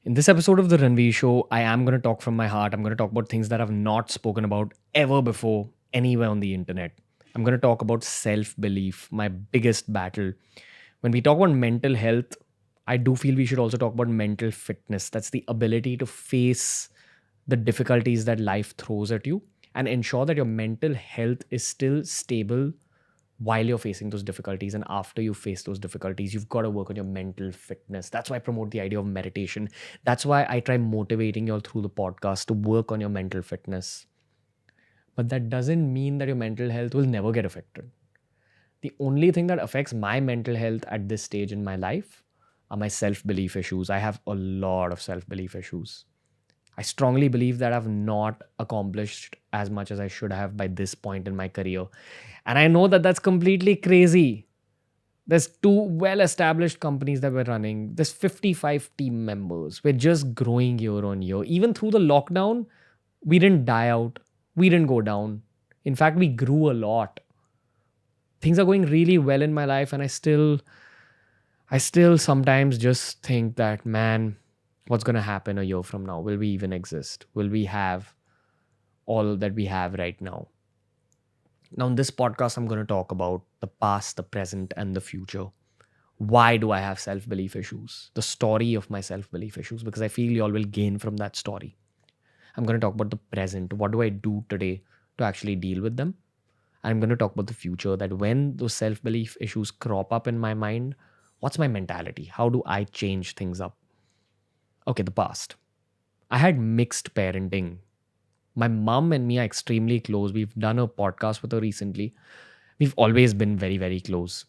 In this episode of The Ranveer Show, I am going to talk from my heart. I'm going to talk about things that I've not spoken about ever before anywhere on the internet. I'm going to talk about self belief, my biggest battle. When we talk about mental health, I do feel we should also talk about mental fitness. That's the ability to face the difficulties that life throws at you and ensure that your mental health is still stable while you're facing those difficulties. And after you face those difficulties, you've got to work on your mental fitness. That's why I promote the idea of meditation. That's why I try motivating you all through the podcast to work on your mental fitness. But that doesn't mean that your mental health will never get affected. The only thing that affects my mental health at this stage in my life are my self belief issues. I have a lot of self belief issues. I strongly believe that I've not accomplished as much as I should have by this point in my career. And I know that that's completely crazy. There's two well established companies that we're running. There's 55 team members. We're just growing year on year. Even through the lockdown, we didn't die out. We didn't go down. In fact, we grew a lot. Things are going really well in my life, and I still sometimes just think that, man, what's going to happen a year from now? Will we even exist? Will we have all that we have right now? Now, in this podcast, I'm going to talk about the past, the present, and the future. Why do I have self belief issues? The story of my self belief issues, because I feel you all will gain from that story. I'm going to talk about the present. What do I do today to actually deal with them? I'm going to talk about the future, that when those self belief issues crop up in my mind, what's my mentality? How do I change things up? Okay, the past. I had mixed parenting. My mom and me are extremely close. We've done a podcast with her recently. We've always been very, very close.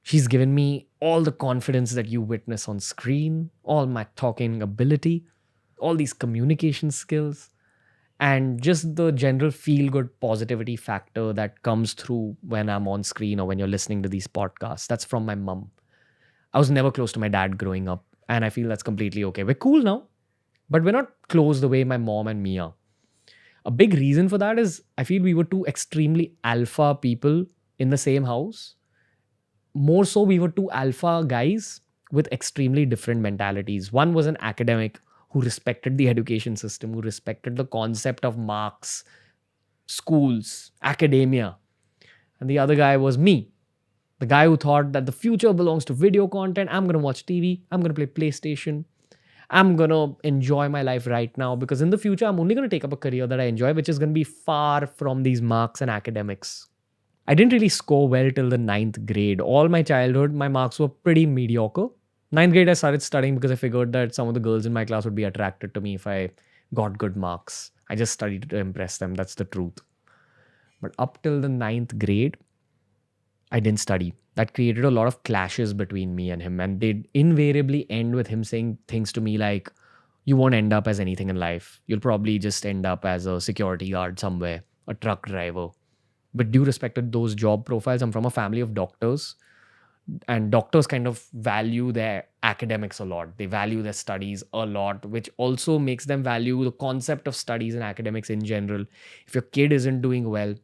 She's given me all the confidence that you witness on screen, all my talking ability, all these communication skills, and just the general feel good positivity factor that comes through when I'm on screen or when you're listening to these podcasts. That's from my mom. I was never close to my dad growing up, and I feel that's completely okay. We're cool now, but we're not close the way my mom and me are. A big reason for that is I feel we were two extremely alpha people in the same house. More so, we were two alpha guys with extremely different mentalities. One was an academic who respected the education system, who respected the concept of marks, schools, academia. And the other guy was me, the guy who thought that the future belongs to video content. I'm going to watch TV. I'm going to play PlayStation. I'm going to enjoy my life right now, because in the future, I'm only going to take up a career that I enjoy, which is going to be far from these marks and academics. I didn't really score well till the ninth grade. All my childhood, my marks were pretty mediocre. Ninth grade, I started studying because I figured that some of the girls in my class would be attracted to me if I got good marks. I just studied to impress them. That's the truth. But up till the ninth grade, I didn't study. That created a lot of clashes between me and him. And they'd invariably end with him saying things to me like, you won't end up as anything in life. You'll probably just end up as a security guard somewhere, a truck driver. With due respect to those job profiles, I'm from a family of doctors. And doctors kind of value their academics a lot. They value their studies a lot, which also makes them value the concept of studies and academics in general. If your kid isn't doing well,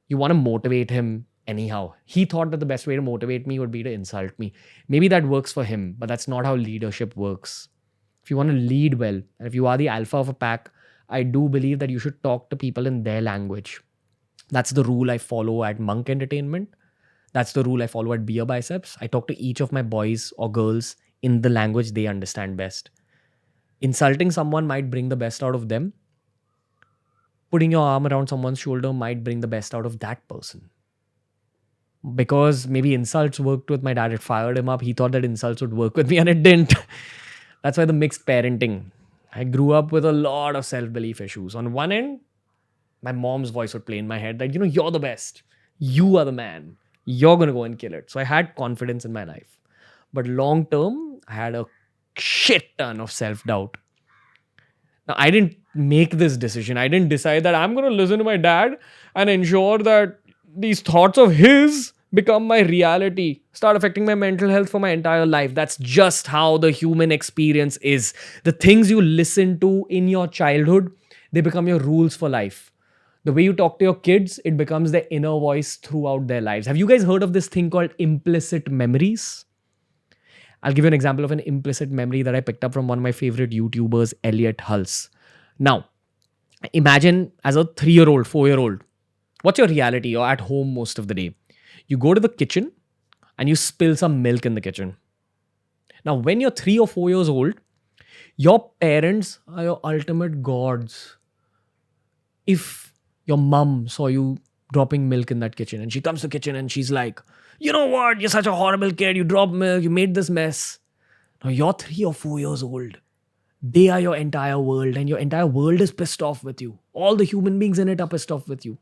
you want to motivate him anyhow. He thought that the best way to motivate me would be to insult me. Maybe that works for him, but that's not how leadership works. If you want to lead well, and if you are the alpha of a pack, I do believe that you should talk to people in their language. That's the rule I follow at Monk Entertainment. That's the rule I follow at BeerBiceps. I talk to each of my boys or girls in the language they understand best. Insulting someone might bring the best out of them. Putting your arm around someone's shoulder might bring the best out of that person. Because maybe insults worked with my dad, it fired him up. He thought that insults would work with me, and it didn't. That's why the mixed parenting. I grew up with a lot of self-belief issues. On one end, my mom's voice would play in my head that, you're the best. You are the man. You're going to go and kill it. So I had confidence in my life. But long term, I had a shit ton of self-doubt. Now, I didn't make this decision. I didn't decide that I'm going to listen to my dad and ensure that these thoughts of his become my reality, start affecting my mental health for my entire life. That's just how the human experience is. The things you listen to in your childhood, they become your rules for life. The way you talk to your kids, it becomes their inner voice throughout their lives. Have you guys heard of this thing called implicit memories? I'll give you an example of an implicit memory that I picked up from one of my favorite YouTubers, Elliot Hulse. Now, imagine as a 3-year-old, 4-year-old, what's your reality? You're at home most of the day. You go to the kitchen and you spill some milk in the kitchen. Now, when you're 3 or 4 years old, your parents are your ultimate gods. If your mom saw you dropping milk in that kitchen and she comes to the kitchen and she's like, you know what? You're such a horrible kid. You dropped milk. You made this mess. Now, you're 3 or 4 years old. They are your entire world, and your entire world is pissed off with you. All the human beings in it are pissed off with you.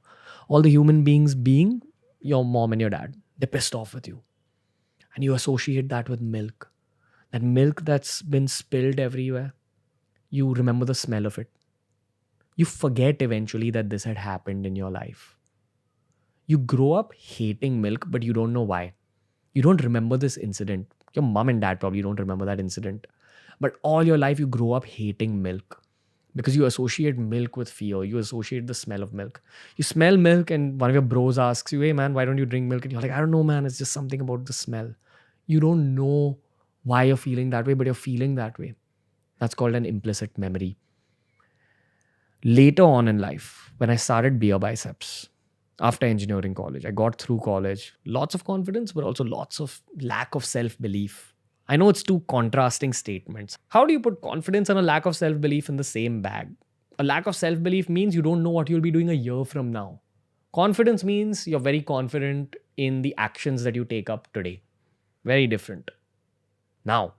All the human beings being your mom and your dad, they're pissed off with you. And you associate that with milk. That milk that's been spilled everywhere. You remember the smell of it. You forget eventually that this had happened in your life. You grow up hating milk, but you don't know why. You don't remember this incident. Your mom and dad probably don't remember that incident. But all your life, you grow up hating milk because you associate milk with fear. You associate the smell of milk. You smell milk and one of your bros asks you, hey man, why don't you drink milk? And you're like, I don't know, man. It's just something about the smell. You don't know why you're feeling that way, but you're feeling that way. That's called an implicit memory. Later on in life, when I started BeerBiceps, after engineering college, I got through college, lots of confidence, but also lots of lack of self-belief. I know it's two contrasting statements. How do you put confidence and a lack of self-belief in the same bag? A lack of self-belief means you don't know what you'll be doing a year from now. Confidence means you're very confident in the actions that you take up today. Very different. Now,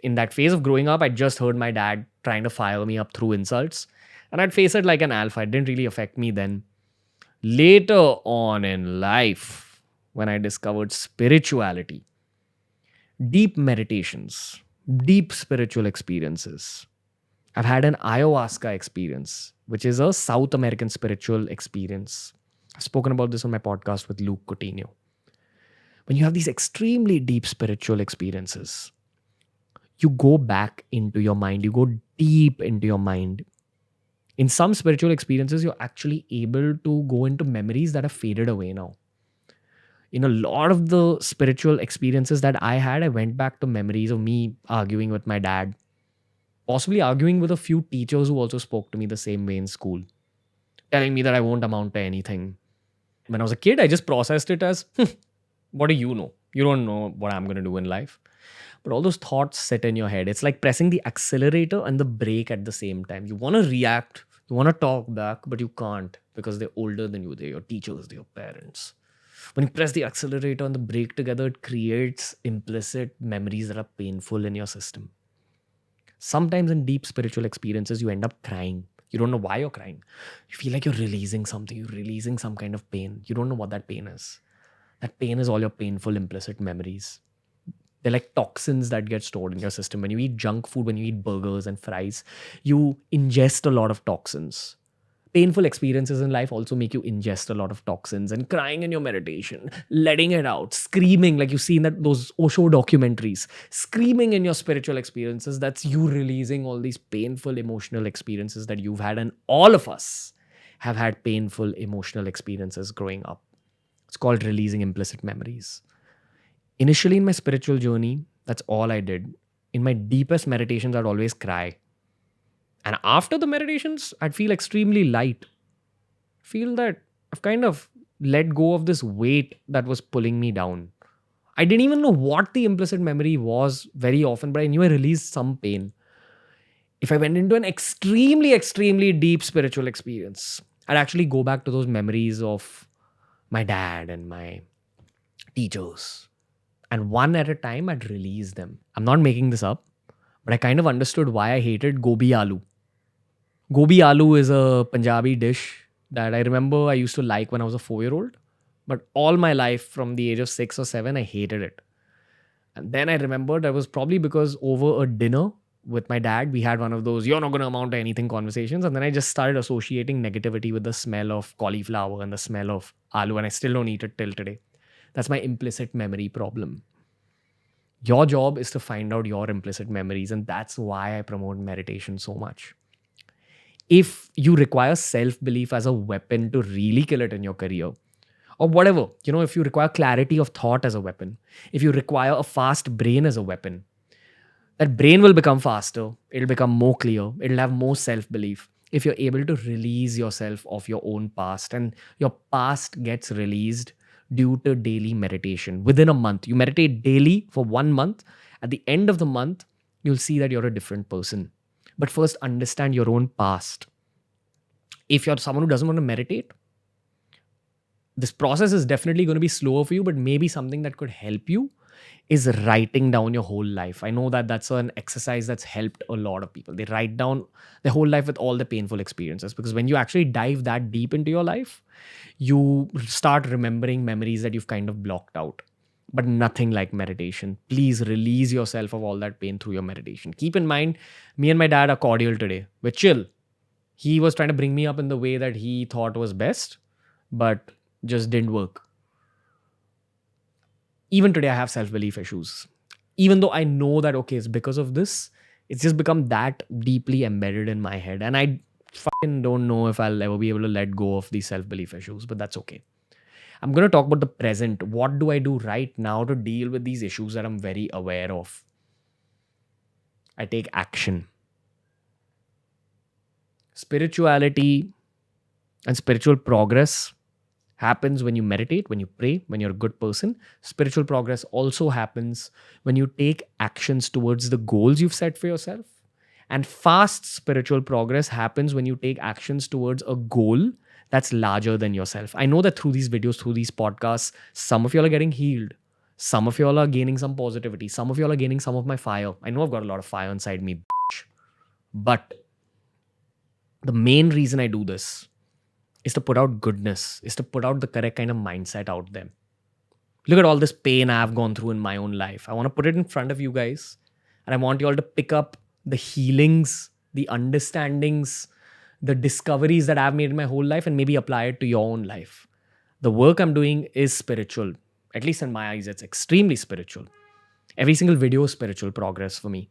in that phase of growing up, I just heard my dad trying to fire me up through insults. And I'd face it like an alpha. It didn't really affect me then. Later on in life, when I discovered spirituality, deep meditations, deep spiritual experiences. I've had an ayahuasca experience, which is a South American spiritual experience. I've spoken about this on my podcast with Luke Coutinho. When you have these extremely deep spiritual experiences, you go back into your mind, you go deep into your mind. In some spiritual experiences, you're actually able to go into memories that have faded away now. In a lot of the spiritual experiences that I had, I went back to memories of me arguing with my dad, possibly arguing with a few teachers who also spoke to me the same way in school, telling me that I won't amount to anything. When I was a kid, I just processed it as, what do you know? You don't know what I'm going to do in life. But all those thoughts sit in your head. It's like pressing the accelerator and the brake at the same time. You want to react, you want to talk back, but you can't because they're older than you. They're your teachers, they're your parents. When you press the accelerator and the brake together, it creates implicit memories that are painful in your system. Sometimes in deep spiritual experiences, you end up crying. You don't know why you're crying. You feel like you're releasing something. You're releasing some kind of pain. You don't know what that pain is. That pain is all your painful implicit memories. They're like toxins that get stored in your system. When you eat junk food, when you eat burgers and fries, you ingest a lot of toxins. Painful experiences in life also make you ingest a lot of toxins, and crying in your meditation, letting it out, screaming like you see in those Osho documentaries, screaming in your spiritual experiences, that's you releasing all these painful emotional experiences that you've had. And all of us have had painful emotional experiences growing up. It's called releasing implicit memories. Initially in my spiritual journey, that's all I did. In my deepest meditations, I'd always cry. And after the meditations, I'd feel extremely light. Feel that I've kind of let go of this weight that was pulling me down. I didn't even know what the implicit memory was very often, but I knew I released some pain. If I went into an extremely, extremely deep spiritual experience, I'd actually go back to those memories of my dad and my teachers. And one at a time, I'd release them. I'm not making this up, but I kind of understood why I hated gobi aloo. Gobi aloo is a Punjabi dish that I remember I used to like when I was a 4-year-old. But all my life from the age of 6 or 7, I hated it. And then I remembered that was probably because over a dinner with my dad, we had one of those, you're not going to amount to anything conversations. And then I just started associating negativity with the smell of cauliflower and the smell of aloo. And I still don't eat it till today. That's my implicit memory problem. Your job is to find out your implicit memories. And that's why I promote meditation so much. If you require self-belief as a weapon to really kill it in your career, or whatever. If you require clarity of thought as a weapon, if you require a fast brain as a weapon, that brain will become faster, it'll become more clear, it'll have more self belief if you're able to release yourself of your own past. And your past gets released due to daily meditation. Within a month, you meditate daily for 1 month. At the end of the month, you'll see that you're a different person. But first, understand your own past. If you're someone who doesn't want to meditate, this process is definitely going to be slower for you, but maybe something that could help you is writing down your whole life. I know that that's an exercise that's helped a lot of people. They write down their whole life with all the painful experiences, because when you actually dive that deep into your life, you start remembering memories that you've kind of blocked out. But nothing like meditation. Please release yourself of all that pain through your meditation. Keep in mind, me and my dad are cordial today. We're chill. He was trying to bring me up in the way that he thought was best, but just didn't work. Even today, I have self-belief issues. Even though I know that, okay, it's because of this, it's just become that deeply embedded in my head. And I fucking don't know if I'll ever be able to let go of these self-belief issues, but that's okay. I'm going to talk about the present. What do I do right now to deal with these issues that I'm very aware of? I take action. Spirituality and spiritual progress happens when you meditate, when you pray, when you're a good person. Spiritual progress also happens when you take actions towards the goals you've set for yourself. And fast spiritual progress happens when you take actions towards a goal that's larger than yourself. I know that through these videos, through these podcasts, some of y'all are getting healed. Some of y'all are gaining some positivity. Some of y'all are gaining some of my fire. I know I've got a lot of fire inside me, but the main reason I do this is to put out goodness, is to put out the correct kind of mindset out there. Look at all this pain I've gone through in my own life. I want to put it in front of you guys, and I want you all to pick up the healings, the understandings, the discoveries that I've made in my whole life, and maybe apply it to your own life. The work I'm doing is spiritual. At least in my eyes, it's extremely spiritual. Every single video is spiritual progress for me.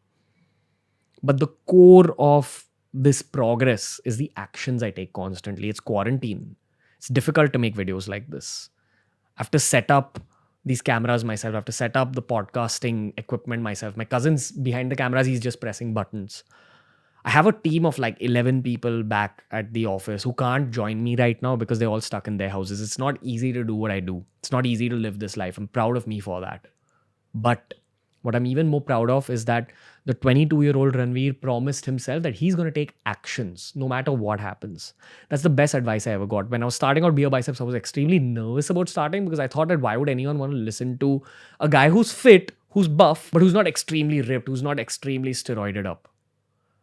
But the core of this progress is the actions I take constantly. It's quarantine. It's difficult to make videos like this. I have to set up these cameras myself. I have to set up the podcasting equipment myself. My cousin's behind the cameras. He's just pressing buttons. I have a team of like 11 people back at the office who can't join me right now because they're all stuck in their houses. It's not easy to do what I do. It's not easy to live this life. I'm proud of me for that. But what I'm even more proud of is that the 22-year-old Ranveer promised himself that he's going to take actions no matter what happens. That's the best advice I ever got. When I was starting out BeerBiceps, I was extremely nervous about starting because I thought that why would anyone want to listen to a guy who's fit, who's buff, but who's not extremely ripped, who's not extremely steroided up.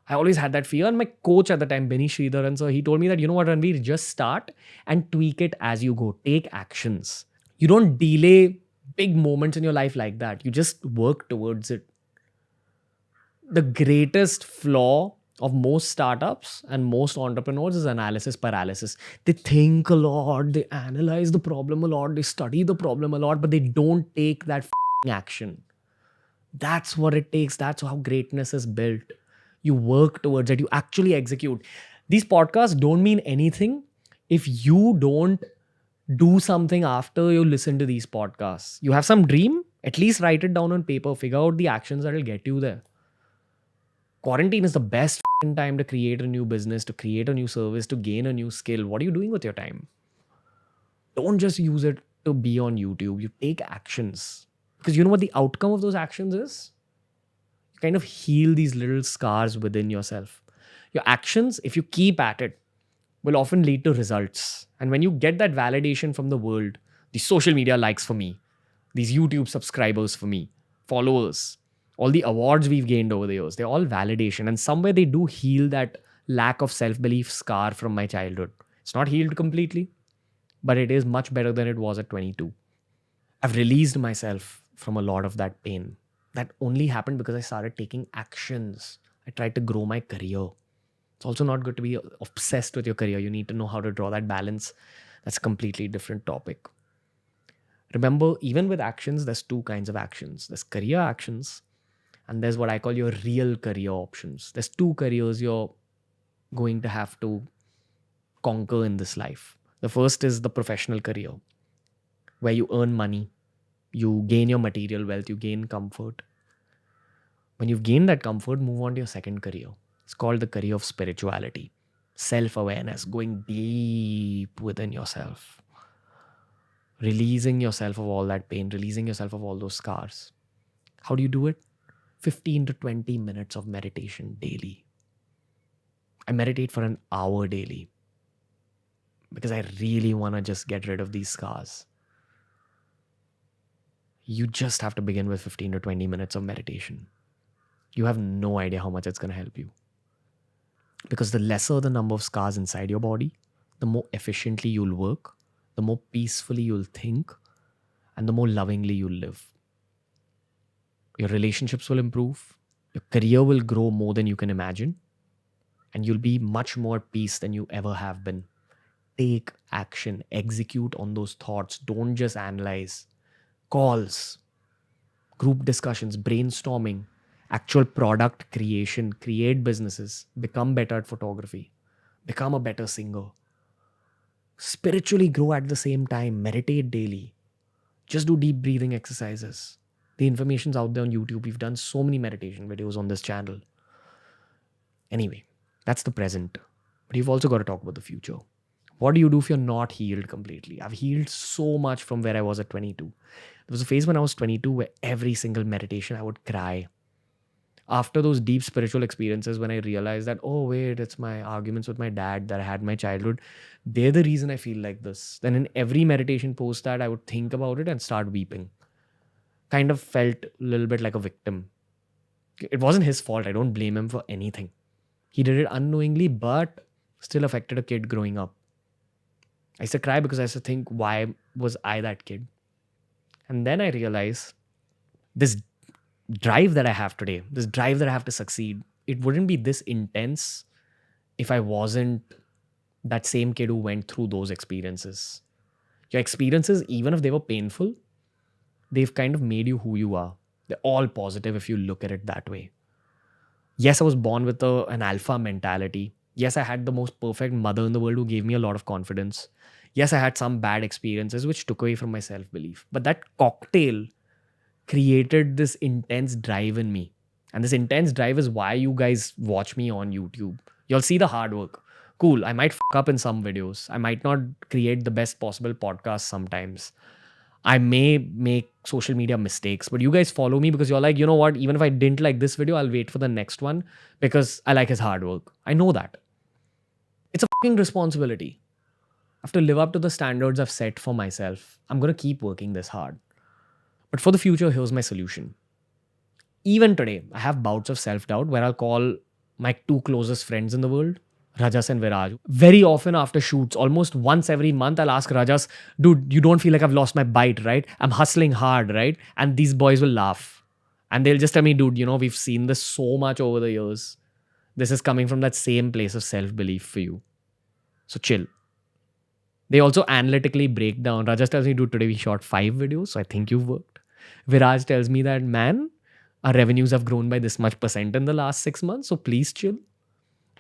I always had that fear. And my coach at the time, Benny Sridharan sir, he told me that, you know what, Ranveer, just start and tweak it as you go. Take actions. You don't delay big moments in your life like that. You just work towards it. The greatest flaw of most startups and most entrepreneurs is analysis paralysis. They think a lot, they analyze the problem a lot, they study the problem a lot, but they don't take that action. That's what it takes. That's how greatness is built. You work towards it. You actually execute. These podcasts don't mean anything if you don't do something after you listen to these podcasts. You have some dream, at least write it down on paper. Figure out the actions that will get you there. Quarantine is the best time to create a new business, to create a new service, to gain a new skill. What are you doing with your time? Don't just use it to be on YouTube. You take actions. Because you know what the outcome of those actions is? You kind of heal these little scars within yourself. Your actions, if you keep at it, will often lead to results. And when you get that validation from the world, the social media likes for me, these YouTube subscribers for me, followers, all the awards we've gained over the years, they're all validation. And somewhere they do heal that lack of self-belief scar from my childhood. It's not healed completely, but it is much better than it was at 22. I've released myself from a lot of that pain. That only happened because I started taking actions. I tried to grow my career. It's also not good to be obsessed with your career. You need to know how to draw that balance. That's a completely different topic. Remember, even with actions, there's two kinds of actions. There's career actions, and there's what I call your real career options. There's two careers you're going to have to conquer in this life. The first is the professional career. where you earn money, you gain your material wealth, you gain comfort. When you've gained that comfort, move on to your second career. It's called the career of spirituality, self awareness, going deep within yourself, releasing yourself of all that pain, releasing yourself of all those scars. How do you do it? 15 to 20 minutes of meditation daily. I meditate for an hour daily because I really want to just get rid of these scars. You just have to begin with 15 to 20 minutes of meditation. You have no idea how much it's going to help you. Because the lesser the number of scars inside your body, the more efficiently you'll work, the more peacefully you'll think, and the more lovingly you'll live. Your relationships will improve, your career will grow more than you can imagine, and you'll be much more peace than you ever have been. Take action, execute on those thoughts. Don't just analyze. Calls, group discussions, brainstorming, actual product creation, create businesses, become better at photography, become a better singer. Spiritually grow at the same time, meditate daily. Just do deep breathing exercises. The information's out there on YouTube. We've done so many meditation videos on this channel. Anyway, that's the present. But you've also got to talk about the future. What do you do if you're not healed completely? I've healed so much from where I was at 22. There was a phase when I was 22 where every single meditation I would cry. After those deep spiritual experiences, when I realized that, oh wait, it's my arguments with my dad that I had in my childhood, they're the reason I feel like this. Then in every meditation post that I would think about it and start weeping. Kind of felt a little bit like a victim. It wasn't his fault. I don't blame him for anything. He did it unknowingly, but still affected a kid growing up. I used to cry because I used to think, why was I that kid? And then I realized this drive that I have today, this drive that I have to succeed, it wouldn't be this intense if I wasn't that same kid who went through those experiences. Your experiences, even if they were painful, they've kind of made you who you are. They're all positive if you look at it that way. Yes, I was born with an alpha mentality. Yes, I had the most perfect mother in the world who gave me a lot of confidence. Yes, I had some bad experiences which took away from my self-belief. But that cocktail created this intense drive in me. And this intense drive is why you guys watch me on YouTube. You'll see the hard work. Cool, I might fuck up in some videos. I might not create the best possible podcast sometimes. I may make social media mistakes, but you guys follow me because you're like, you know what, even if I didn't like this video, I'll wait for the next one because I like his hard work. I know that. It's a fucking responsibility. I have to live up to the standards I've set for myself. I'm going to keep working this hard. But for the future, here's my solution. Even today, I have bouts of self-doubt where I'll call my two closest friends in the world, Rajas and Viraj. Very often after shoots, almost once every month, I'll ask Rajas, dude, you don't feel like I've lost my bite, right? I'm hustling hard, right? And these boys will laugh. And they'll just tell me, dude, we've seen this so much over the years. This is coming from that same place of self-belief for you. So chill. They also analytically break down. Rajas tells me, dude, today we shot 5 videos, so I think you've worked. Viraj tells me that, man, our revenues have grown by this much percent in the last 6 months, so please chill.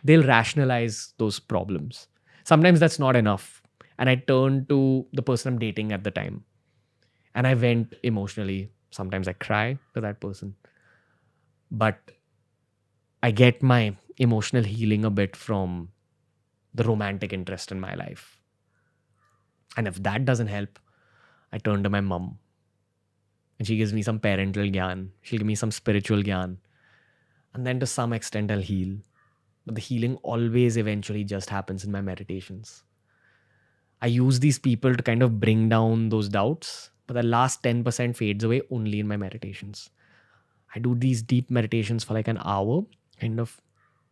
They'll rationalize those problems. Sometimes that's not enough. And I turn to the person I'm dating at the time. And I vent emotionally. Sometimes I cry to that person. But I get my emotional healing a bit from the romantic interest in my life. And if that doesn't help, I turn to my mom. And she gives me some parental gyan. She'll give me some spiritual gyan. And then to some extent, I'll heal. But the healing always eventually just happens in my meditations. I use these people to kind of bring down those doubts, but the last 10% fades away only in my meditations. I do these deep meditations for like an hour, kind of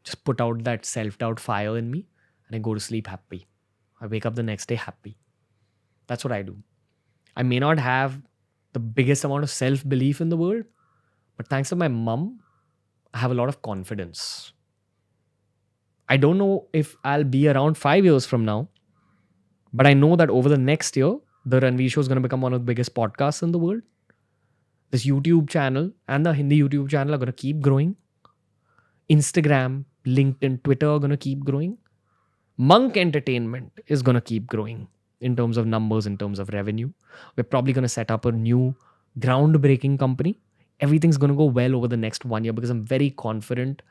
just put out that self-doubt fire in me, and I go to sleep happy. I wake up the next day happy. That's what I do. I may not have the biggest amount of self-belief in the world, but thanks to my mom, I have a lot of confidence. I don't know if I'll be around 5 years from now, but I know that over the next year, the Ranveer Show is going to become one of the biggest podcasts in the world. This YouTube channel and the Hindi YouTube channel are going to keep growing. Instagram, LinkedIn, Twitter are going to keep growing. Monk Entertainment is going to keep growing. in terms of numbers, in terms of revenue. We're probably going to set up a new groundbreaking company. Everything's going to go well over the next 1 year because I'm very confident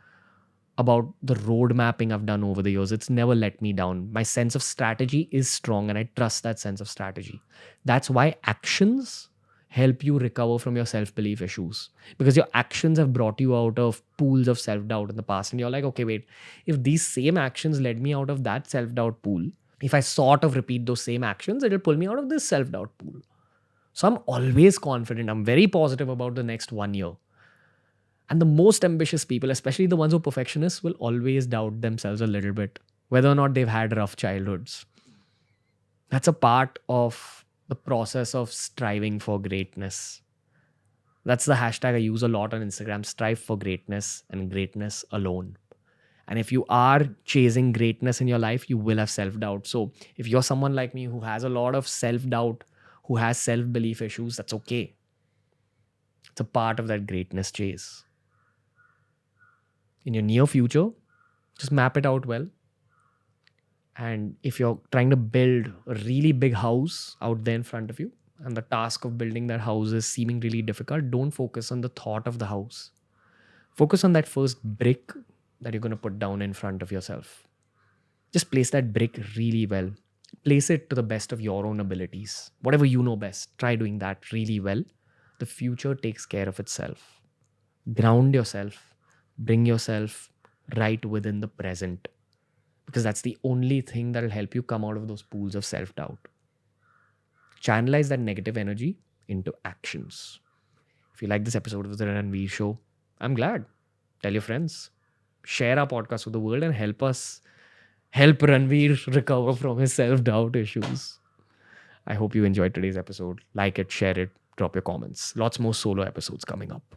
about the road mapping I've done over the years. It's never let me down. My sense of strategy is strong and I trust that sense of strategy. That's why actions help you recover from your self belief issues, because your actions have brought you out of pools of self doubt in the past. And you're like, okay, wait, if these same actions led me out of that self doubt pool, if I sort of repeat those same actions, it'll pull me out of this self doubt pool. So I'm always confident. I'm very positive about the next 1 year. And the most ambitious people, especially the ones who are perfectionists, will always doubt themselves a little bit, whether or not they've had rough childhoods. That's a part of the process of striving for greatness. That's the hashtag I use a lot on Instagram: strive for greatness and greatness alone. And if you are chasing greatness in your life, you will have self doubt. So if you're someone like me who has a lot of self doubt, who has self belief issues, that's okay. It's a part of that greatness chase. In your near future, just map it out well. And if you're trying to build a really big house out there in front of you, and the task of building that house is seeming really difficult, don't focus on the thought of the house. Focus on that first brick that you're going to put down in front of yourself. Just place that brick really well. Place it to the best of your own abilities. Whatever you know best, try doing that really well. The future takes care of itself. Ground yourself. Bring yourself right within the present, because that's the only thing that will help you come out of those pools of self-doubt. Channelize that negative energy into actions. If you like this episode of the Ranveer Show, I'm glad. Tell your friends. Share our podcast with the world and help Ranveer recover from his self-doubt issues. I hope you enjoyed today's episode. Like it, share it, drop your comments. Lots more solo episodes coming up.